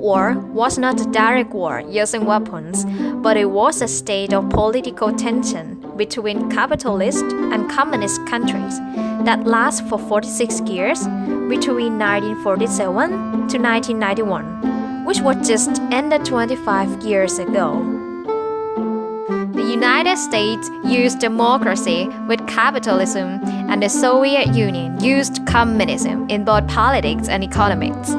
War was not a direct war using weapons, but it was a state of political tension between capitalist and communist countries that lasted for 46 years between 1947 to 1991, which was just ended 25 years ago. The United States used democracy with capitalism, and the Soviet Union used communism in both politics and economics.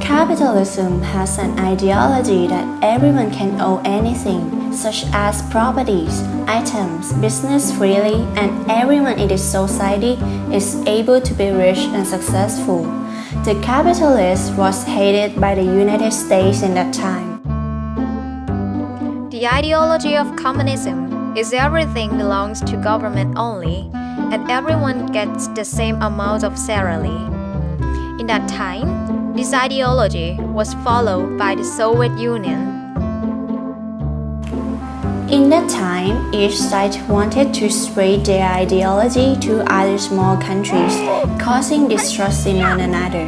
Capitalism has an ideology that everyone can own anything, such as properties, items, business freely, and everyone in the society is able to be rich and successful. The capitalist was hated by the United States in that time. The ideology of communism is everything belongs to government only, and everyone gets the same amount of salary. In that time, this ideology was followed by the Soviet Union. In that time, each side wanted to spread their ideology to other small countries, causing distrust in one another.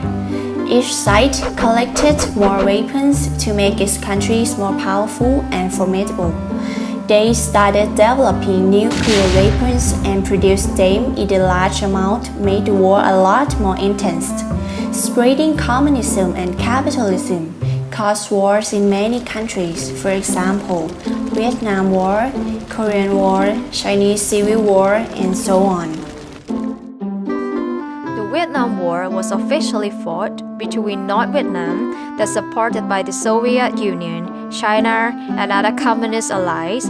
Each side collected more weapons to make its countries more powerful and formidable. They started developing nuclear weapons and produced them in a large amount, made the war a lot more intense. Spreading communism and capitalism caused wars in many countries, for example, Vietnam War, Korean War, Chinese Civil War, and so on. The Vietnam War was officially fought between North Vietnam, that's supported by the Soviet Union, China, and other communist allies,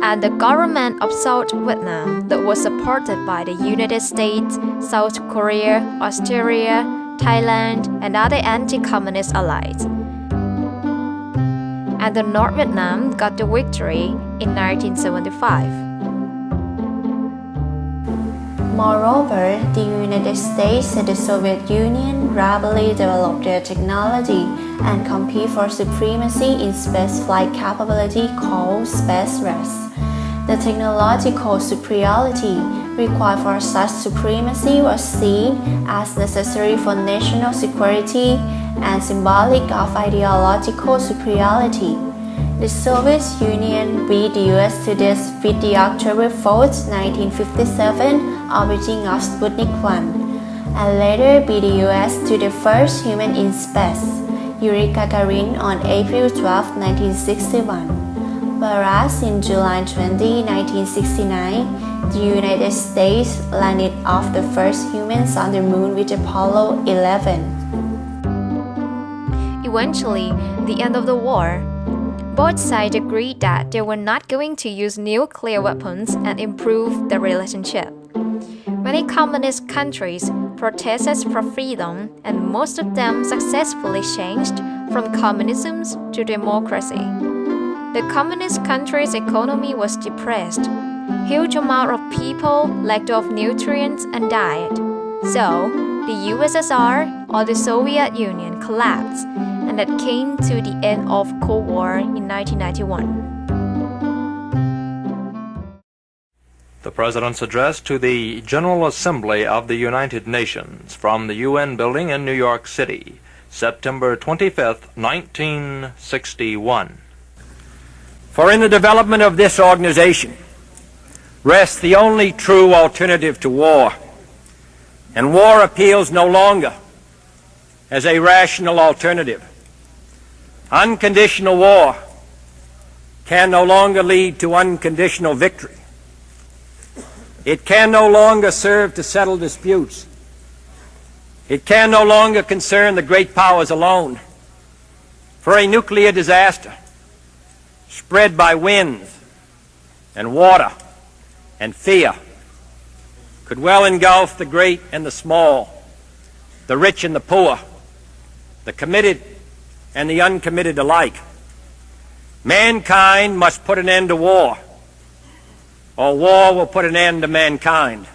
and the government of South Vietnam that was supported by the United States, South Korea, Australia, Thailand, and other anti-communist allies. And the North Vietnam got the victory in 1975. Moreover, the United States and the Soviet Union rapidly developed their technology and compete for supremacy in space flight capability called space race. The technological superiority required for such supremacy was seen as necessary for national security and symbolic of ideological superiority. The Soviet Union beat the US to this with the October 4, 1957 orbiting of Sputnik 1, and later beat the US to the first human in space, Yuri Gagarin on April 12, 1961. Whereas in July 20, 1969, the United States landed off the first humans on the moon with Apollo 11. Eventually, the end of the war, both sides agreed that they were not going to use nuclear weapons and improve the relationship. Many communist countries protested for freedom, and most of them successfully changed from communism to democracy. The communist country's economy was depressed. Huge amount of people lacked of nutrients and diet. So, the USSR or the Soviet Union collapsed, and that came to the end of Cold War in 1991. The President's address to the General Assembly of the United Nations from the UN building in New York City, September 25, 1961. For in the development of this organization rests the only true alternative to war, and war appeals no longer as a rational alternative. Unconditional war can no longer lead to unconditional victory. It can no longer serve to settle disputes. It can no longer concern the great powers alone. For a nuclear disaster spread by winds and water and fear could well engulf the great and the small, the rich and the poor, the committed and the uncommitted alike. Mankind must put an end to war, or war will put an end to mankind.